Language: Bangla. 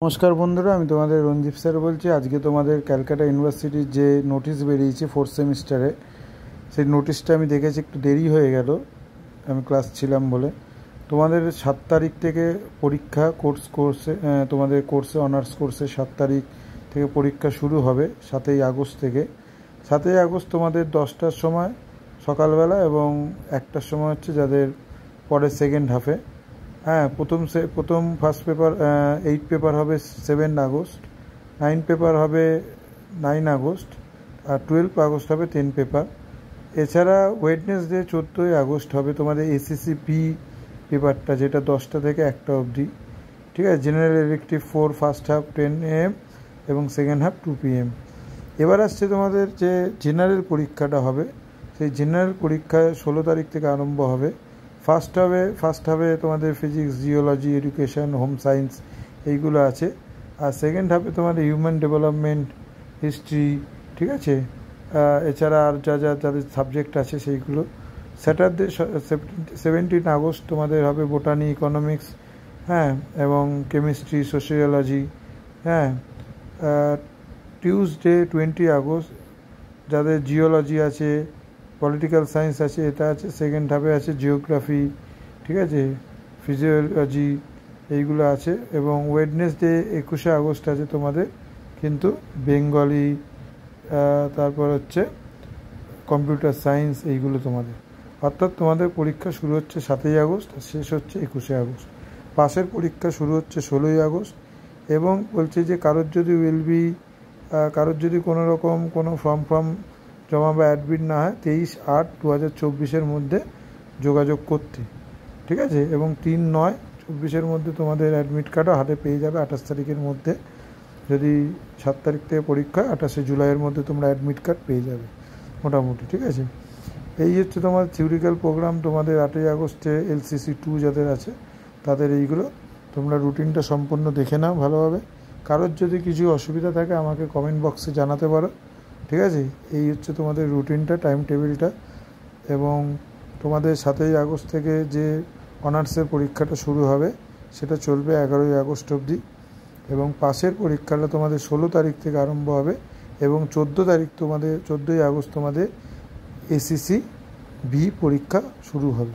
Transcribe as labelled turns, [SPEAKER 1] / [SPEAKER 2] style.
[SPEAKER 1] নমস্কার বন্ধুরা, আমি তোমাদের রঞ্জিত স্যার বলছি। আজকে তোমাদের ক্যালকাটা ইউনিভার্সিটির যে নোটিশ বেরিয়েছে ফোর্থ সেমিস্টারে, সেই নোটিশটা আমি দেখেছি, একটু দেরি হয়ে গেল, আমি ক্লাস ছিলাম বলে। তোমাদের 7 তারিখ থেকে পরীক্ষা, তোমাদের কোর্সে অনার্স কোর্সে 7 তারিখ থেকে পরীক্ষা শুরু হবে, 7ই আগস্ট থেকে। 7ই আগস্ট তোমাদের 10টার সময় সকালবেলা এবং 1টার সময় হচ্ছে যাদের পরে সেকেন্ড হাফে। হ্যাঁ, প্রথম ফার্স্ট পেপার 8 পেপার হবে 7 আগস্ট, 9 পেপার হবে 9 আগস্ট, আর 12 আগস্ট হবে 10 পেপার। এছাড়া ওয়েডনেসডে 14ই আগস্ট হবে তোমাদের এসিসি বি পেপারটা, যেটা 10টা থেকে 1টা অবধি। ঠিক আছে, general elective 4 first half 10 AM এবং সেকেন্ড হাফ 2 PM। এবার আসছে তোমাদের যে জেনারেল পরীক্ষাটা হবে, সেই জেনারেল পরীক্ষা 16 তারিখ থেকে আরম্ভ হবে। ফার্স্ট হাফে তোমাদের physics, geology, education, home science এইগুলো আছে। আর সেকেন্ড হাফে তোমাদের হিউম্যান ডেভেলপমেন্ট, হিস্ট্রি, ঠিক আছে, এছাড়া আর যাদের সাবজেক্ট আছে সেইগুলো। স্যাটারডে 17 আগস্ট তোমাদের হবে বোটানি, ইকোনমিক্স, হ্যাঁ, এবং কেমিস্ট্রি, সোশিওলজি। হ্যাঁ, টিউসডে 20 আগস্ট যাদের জিওলজি আছে, পলিটিক্যাল সায়েন্স আছে, এটা আছে। সেকেন্ড হাফে আছে জিওগ্রাফি, ঠিক আছে, ফিজিওলজি, এইগুলো আছে। এবং ওয়েডনেসডে 21 আগস্ট আছে তোমাদের কিন্তু বেঙ্গলি, তারপর হচ্ছে কম্পিউটার সায়েন্স, এইগুলো তোমাদের। অর্থাৎ তোমাদের পরীক্ষা শুরু হচ্ছে 7ই আগস্ট আর শেষ হচ্ছে 21 আগস্ট। পাশের পরীক্ষা শুরু হচ্ছে 16ই আগস্ট। এবং বলছে যে কারোর যদি কোনো রকম কোনো ফর্ম জমা বা অ্যাডমিট না হয় 23/8/2024 মধ্যে যোগাযোগ করতে, ঠিক আছে। এবং 3/9/24 মধ্যে তোমাদের অ্যাডমিট কার্ডও হাতে পেয়ে যাবে 28 তারিখের মধ্যে। যদি 7 তারিখ থেকে পরীক্ষা, 28শে জুলাইয়ের মধ্যে তোমরা অ্যাডমিট কার্ড পেয়ে যাবে মোটামুটি, ঠিক আছে। এই হচ্ছে তোমার থিওরিক্যাল প্রোগ্রাম। তোমাদের 8ই আগস্টে LCC 2 যাদের আছে তাদের এইগুলো, তোমরা রুটিনটা সম্পূর্ণ দেখে নাও ভালোভাবে। কারোর যদি কিছু অসুবিধা থাকে আমাকে কমেন্ট বক্সে জানাতে পারো, ঠিক আছে। এই হচ্ছে তোমাদের রুটিনটা, টাইম টেবিলটা। এবং তোমাদের 7ই আগস্ট থেকে যে অনার্সের পরীক্ষাটা শুরু হবে সেটা চলবে 11ই আগস্ট অবধি। এবং পাশের পরীক্ষাটা তোমাদের 16 তারিখ থেকে আরম্ভ হবে এবং 14ই আগস্ট তোমাদের ACC B পরীক্ষা শুরু হবে।